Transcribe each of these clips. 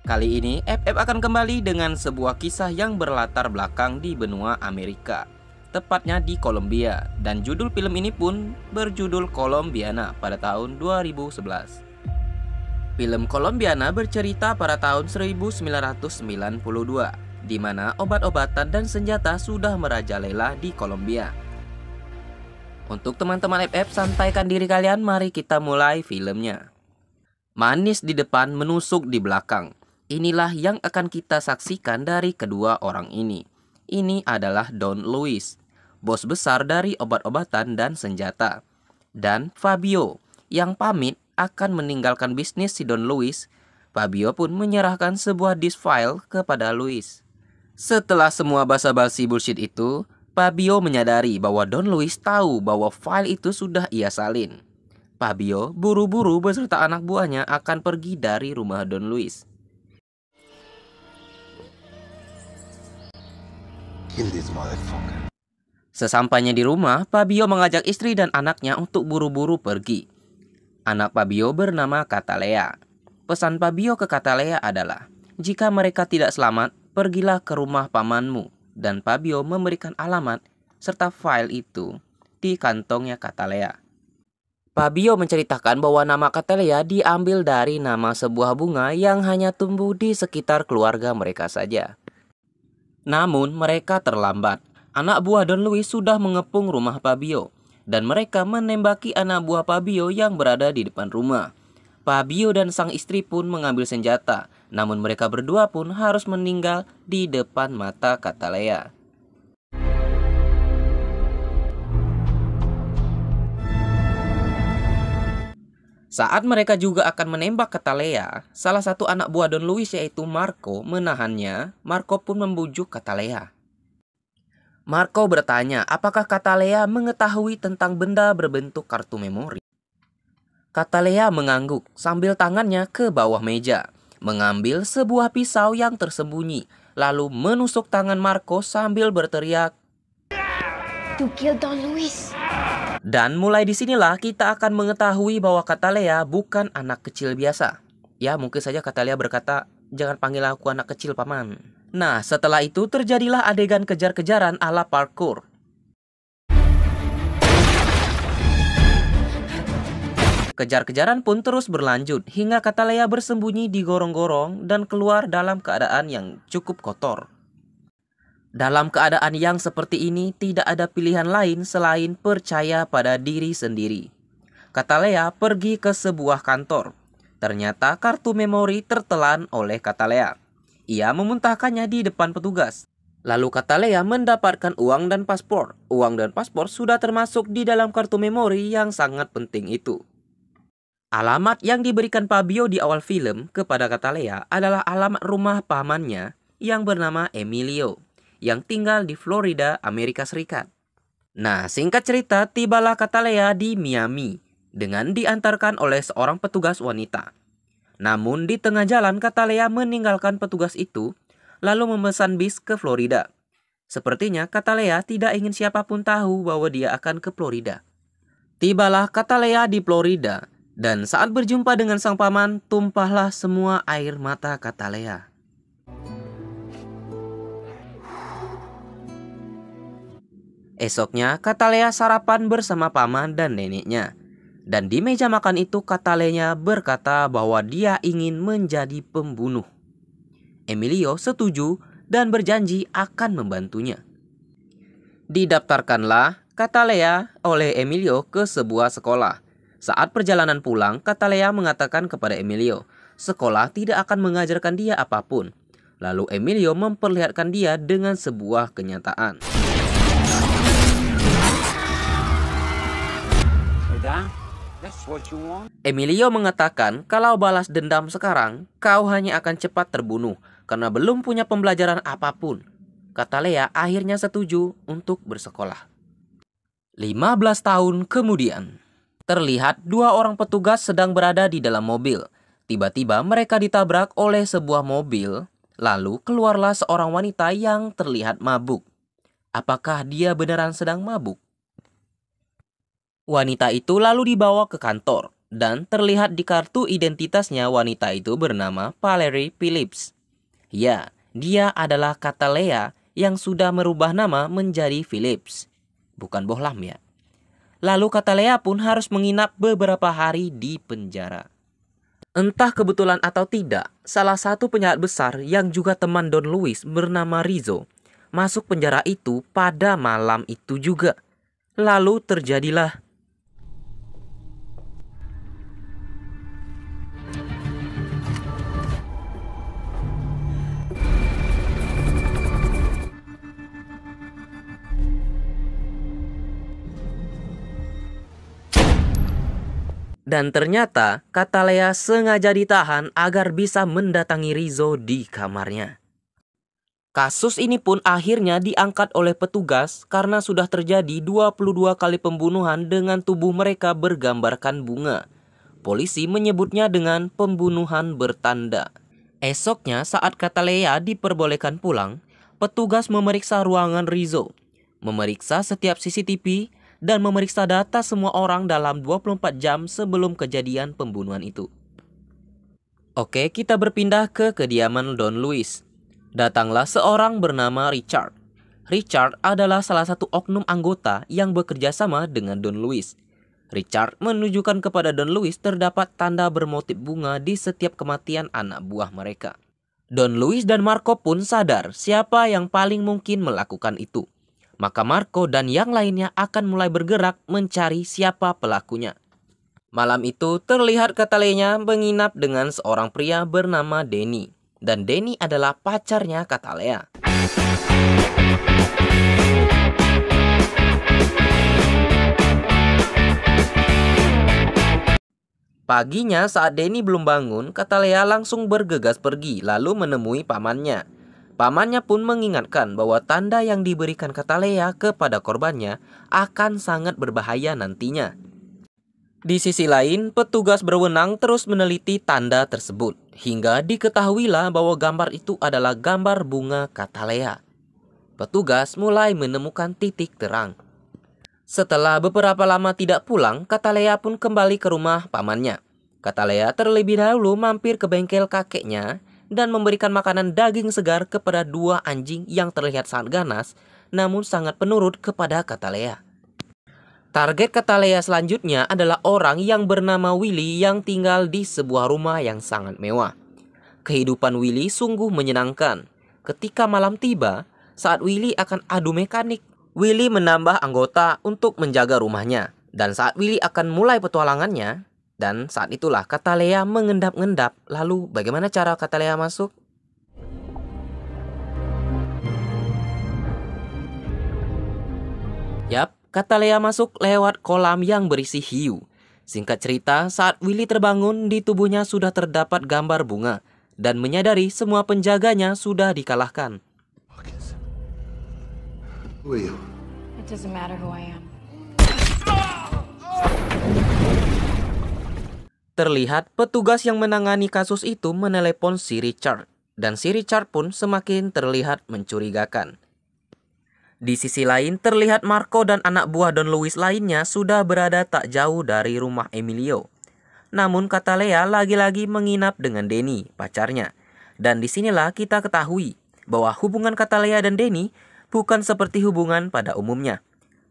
Kali ini, FF akan kembali dengan sebuah kisah yang berlatar belakang di benua Amerika, tepatnya di Kolombia, dan judul film ini pun berjudul Colombiana pada tahun 2011. Film Colombiana bercerita pada tahun 1992, di mana obat-obatan dan senjata sudah merajalela di Kolombia. Untuk teman-teman FF, sampaikan diri kalian, mari kita mulai filmnya. Manis di depan, menusuk di belakang. Inilah yang akan kita saksikan dari kedua orang ini. Ini adalah Don Luis, bos besar dari obat-obatan dan senjata. Dan Fabio, yang pamit akan meninggalkan bisnis si Don Luis. Fabio pun menyerahkan sebuah disk file kepada Luis. Setelah semua basa-basi bullshit itu, Fabio menyadari bahwa Don Luis tahu bahwa file itu sudah ia salin. Fabio buru-buru beserta anak buahnya akan pergi dari rumah Don Luis. Sesampainya di rumah, Fabio mengajak istri dan anaknya untuk buru-buru pergi. Anak Fabio bernama Catalea. Pesan Fabio ke Catalea adalah, jika mereka tidak selamat, pergilah ke rumah pamanmu. Dan Fabio memberikan alamat serta file itu di kantongnya Catalea. Fabio menceritakan bahwa nama Catalea diambil dari nama sebuah bunga yang hanya tumbuh di sekitar keluarga mereka saja. Namun mereka terlambat. Anak buah Don Luis sudah mengepung rumah Fabio, dan mereka menembaki anak buah Fabio yang berada di depan rumah. Fabio dan sang istri pun mengambil senjata, namun mereka berdua pun harus meninggal di depan mata Catalea. Saat mereka juga akan menembak Catalea, salah satu anak buah Don Luis yaitu Marco menahannya. Marco pun membujuk Catalea. Marco bertanya apakah Catalea mengetahui tentang benda berbentuk kartu memori. Catalea mengangguk sambil tangannya ke bawah meja, mengambil sebuah pisau yang tersembunyi, lalu menusuk tangan Marco sambil berteriak, "You killed Don Luis." Dan mulai disinilah kita akan mengetahui bahwa Catalea bukan anak kecil biasa. Ya, mungkin saja Catalea berkata, "Jangan panggil aku anak kecil, paman." Nah, setelah itu terjadilah adegan kejar-kejaran ala parkour. Kejar-kejaran pun terus berlanjut hingga Catalea bersembunyi di gorong-gorong dan keluar dalam keadaan yang cukup kotor. Dalam keadaan yang seperti ini, tidak ada pilihan lain selain percaya pada diri sendiri. Catalea pergi ke sebuah kantor. Ternyata kartu memori tertelan oleh Catalea. Ia memuntahkannya di depan petugas. Lalu Catalea mendapatkan uang dan paspor. Uang dan paspor sudah termasuk di dalam kartu memori yang sangat penting itu. Alamat yang diberikan Fabio di awal film kepada Catalea adalah alamat rumah pamannya yang bernama Emilio, yang tinggal di Florida, Amerika Serikat. Nah, singkat cerita, tibalah Catalea di Miami dengan diantarkan oleh seorang petugas wanita. Namun di tengah jalan Catalea meninggalkan petugas itu, lalu memesan bis ke Florida. Sepertinya Catalea tidak ingin siapapun tahu bahwa dia akan ke Florida. Tibalah Catalea di Florida, dan saat berjumpa dengan sang paman, tumpahlah semua air mata Catalea. Esoknya, Catalea sarapan bersama paman dan neneknya. Dan di meja makan itu, Catalea berkata bahwa dia ingin menjadi pembunuh. Emilio setuju dan berjanji akan membantunya. Didaftarkanlah Catalea oleh Emilio ke sebuah sekolah. Saat perjalanan pulang, Catalea mengatakan kepada Emilio, sekolah tidak akan mengajarkan dia apapun. Lalu Emilio memperlihatkan dia dengan sebuah kenyataan. Emilio mengatakan kalau balas dendam sekarang, kau hanya akan cepat terbunuh karena belum punya pembelajaran apapun. Catalea akhirnya setuju untuk bersekolah. 15 tahun kemudian, terlihat dua orang petugas sedang berada di dalam mobil. Tiba-tiba mereka ditabrak oleh sebuah mobil, lalu keluarlah seorang wanita yang terlihat mabuk. Apakah dia beneran sedang mabuk? Wanita itu lalu dibawa ke kantor, dan terlihat di kartu identitasnya wanita itu bernama Valerie Phillips. Ya, dia adalah Katalea yang sudah merubah nama menjadi Phillips. Bukan bohlam ya. Lalu Katalea pun harus menginap beberapa hari di penjara. Entah kebetulan atau tidak, salah satu penjahat besar yang juga teman Don Luis bernama Rizzo masuk penjara itu pada malam itu juga. Lalu terjadilah dan ternyata Katalea sengaja ditahan agar bisa mendatangi Rizzo di kamarnya. Kasus ini pun akhirnya diangkat oleh petugas karena sudah terjadi 22 kali pembunuhan dengan tubuh mereka bergambarkan bunga. Polisi menyebutnya dengan pembunuhan bertanda. Esoknya saat Katalea diperbolehkan pulang, petugas memeriksa ruangan Rizzo, memeriksa setiap CCTV, dan memeriksa data semua orang dalam 24 jam sebelum kejadian pembunuhan itu. Oke, kita berpindah ke kediaman Don Luis. Datanglah seorang bernama Richard. Richard adalah salah satu oknum anggota yang bekerja sama dengan Don Luis. Richard menunjukkan kepada Don Luis terdapat tanda bermotif bunga di setiap kematian anak buah mereka. Don Luis dan Marco pun sadar siapa yang paling mungkin melakukan itu. Maka Marco dan yang lainnya akan mulai bergerak mencari siapa pelakunya. Malam itu terlihat Katalea menginap dengan seorang pria bernama Denny. Dan Denny adalah pacarnya Katalea. Paginya saat Denny belum bangun, Katalea langsung bergegas pergi lalu menemui pamannya. Pamannya pun mengingatkan bahwa tanda yang diberikan Katalea kepada korbannya akan sangat berbahaya nantinya. Di sisi lain, petugas berwenang terus meneliti tanda tersebut, hingga diketahuilah bahwa gambar itu adalah gambar bunga Katalea. Petugas mulai menemukan titik terang. Setelah beberapa lama tidak pulang, Katalea pun kembali ke rumah pamannya. Katalea terlebih dahulu mampir ke bengkel kakeknya dan memberikan makanan daging segar kepada 2 anjing yang terlihat sangat ganas, namun sangat penurut kepada Katalea. Target Katalea selanjutnya adalah orang yang bernama Willy yang tinggal di sebuah rumah yang sangat mewah. Kehidupan Willy sungguh menyenangkan. Ketika malam tiba, saat Willy akan adu mekanik, Willy menambah anggota untuk menjaga rumahnya. Dan saat Willy akan mulai petualangannya, dan saat itulah Katalea mengendap-endap. Lalu bagaimana cara Katalea masuk? Yap, Katalea masuk lewat kolam yang berisi hiu. Singkat cerita, saat Willy terbangun, di tubuhnya sudah terdapat gambar bunga. Dan menyadari semua penjaganya sudah dikalahkan. Who are you? It doesn't matter who I am. Terlihat petugas yang menangani kasus itu menelepon si Richard. Dan si Richard pun semakin terlihat mencurigakan. Di sisi lain terlihat Marco dan anak buah Don Luis lainnya sudah berada tak jauh dari rumah Emilio. Namun Katalea lagi-lagi menginap dengan Denny, pacarnya. Dan disinilah kita ketahui bahwa hubungan Katalea dan Denny bukan seperti hubungan pada umumnya.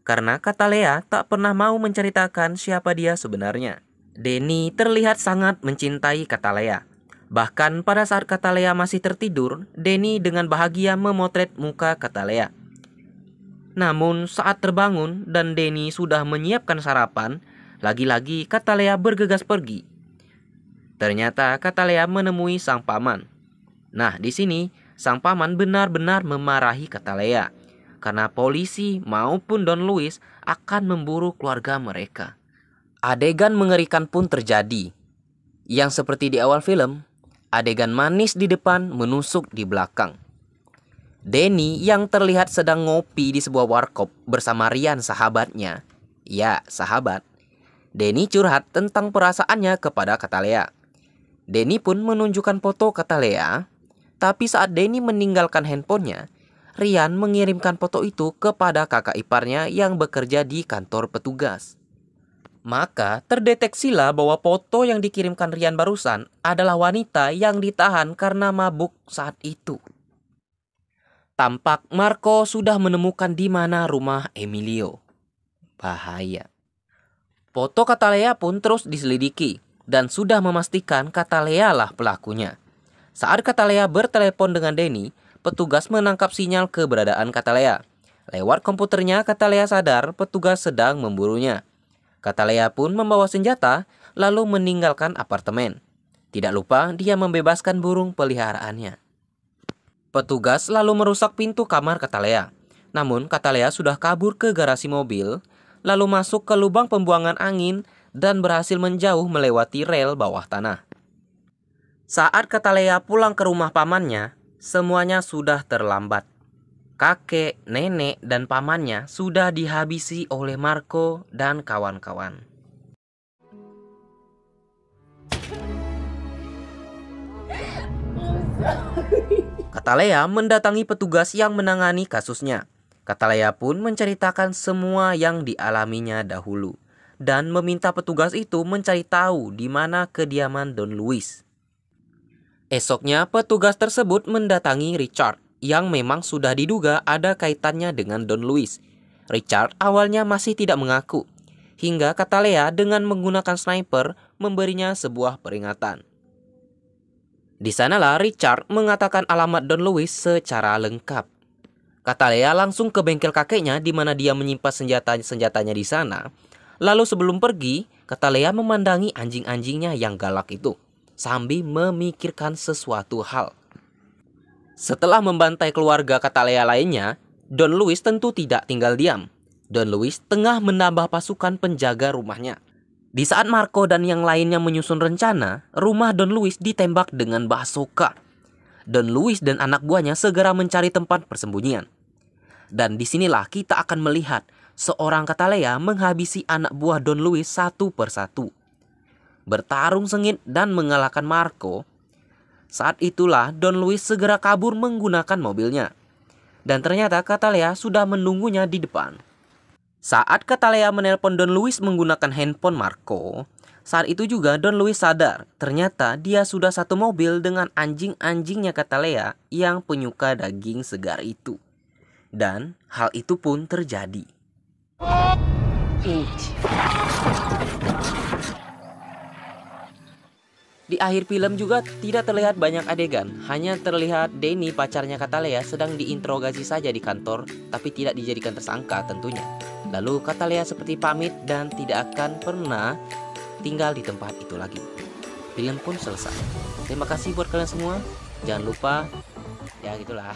Karena Katalea tak pernah mau menceritakan siapa dia sebenarnya. Denny terlihat sangat mencintai Katalea. Bahkan pada saat Katalea masih tertidur, Denny dengan bahagia memotret muka Katalea. Namun saat terbangun dan Denny sudah menyiapkan sarapan, lagi-lagi Katalea bergegas pergi. Ternyata Katalea menemui sang paman. Nah, di sini sang paman benar-benar memarahi Katalea karena polisi maupun Don Luis akan memburu keluarga mereka. Adegan mengerikan pun terjadi. Yang seperti di awal film, adegan manis di depan menusuk di belakang. Denny yang terlihat sedang ngopi di sebuah warkop bersama Rian sahabatnya. Ya, sahabat. Denny curhat tentang perasaannya kepada Katalea. Denny pun menunjukkan foto Katalea. Tapi saat Denny meninggalkan handphonenya, Rian mengirimkan foto itu kepada kakak iparnya yang bekerja di kantor petugas. Maka terdeteksilah bahwa foto yang dikirimkan Ryan barusan adalah wanita yang ditahan karena mabuk saat itu. Tampak Marco sudah menemukan di mana rumah Emilio. Bahaya. Foto Catalea pun terus diselidiki dan sudah memastikan Catalea lah pelakunya. Saat Catalea bertelepon dengan Danny, petugas menangkap sinyal keberadaan Catalea. Lewat komputernya, Catalea sadar petugas sedang memburunya. Catalea pun membawa senjata lalu meninggalkan apartemen. Tidak lupa dia membebaskan burung peliharaannya. Petugas lalu merusak pintu kamar Catalea. Namun Catalea sudah kabur ke garasi mobil, lalu masuk ke lubang pembuangan angin dan berhasil menjauh melewati rel bawah tanah. Saat Catalea pulang ke rumah pamannya, semuanya sudah terlambat. Kakek, nenek, dan pamannya sudah dihabisi oleh Marco dan kawan-kawan. Catalea mendatangi petugas yang menangani kasusnya. Catalea pun menceritakan semua yang dialaminya dahulu dan meminta petugas itu mencari tahu di mana kediaman Don Luis. Esoknya petugas tersebut mendatangi Richard yang memang sudah diduga ada kaitannya dengan Don Luis. Richard awalnya masih tidak mengaku, hingga Catalea dengan menggunakan sniper memberinya sebuah peringatan. Di sanalah Richard mengatakan alamat Don Luis secara lengkap. Catalea langsung ke bengkel kakeknya di mana dia menyimpan senjatanya di sana. Lalu sebelum pergi, Catalea memandangi anjing-anjingnya yang galak itu sambil memikirkan sesuatu hal. Setelah membantai keluarga Catalea lainnya, Don Luis tentu tidak tinggal diam. Don Luis tengah menambah pasukan penjaga rumahnya. Di saat Marco dan yang lainnya menyusun rencana, rumah Don Luis ditembak dengan bazooka. Don Luis dan anak buahnya segera mencari tempat persembunyian. Dan disinilah kita akan melihat seorang Catalea menghabisi anak buah Don Luis satu persatu. Bertarung sengit dan mengalahkan Marco. Saat itulah Don Luis segera kabur menggunakan mobilnya. Dan ternyata Catalea sudah menunggunya di depan. Saat Catalea menelpon Don Luis menggunakan handphone Marco, saat itu juga Don Luis sadar ternyata dia sudah satu mobil dengan anjing-anjingnya Catalea yang penyuka daging segar itu. Dan hal itu pun terjadi. Di akhir film juga tidak terlihat banyak adegan, hanya terlihat Danny pacarnya Catalea sedang diinterogasi saja di kantor, tapi tidak dijadikan tersangka tentunya. Lalu Catalea seperti pamit dan tidak akan pernah tinggal di tempat itu lagi. Film pun selesai. Terima kasih buat kalian semua. Jangan lupa, ya gitulah.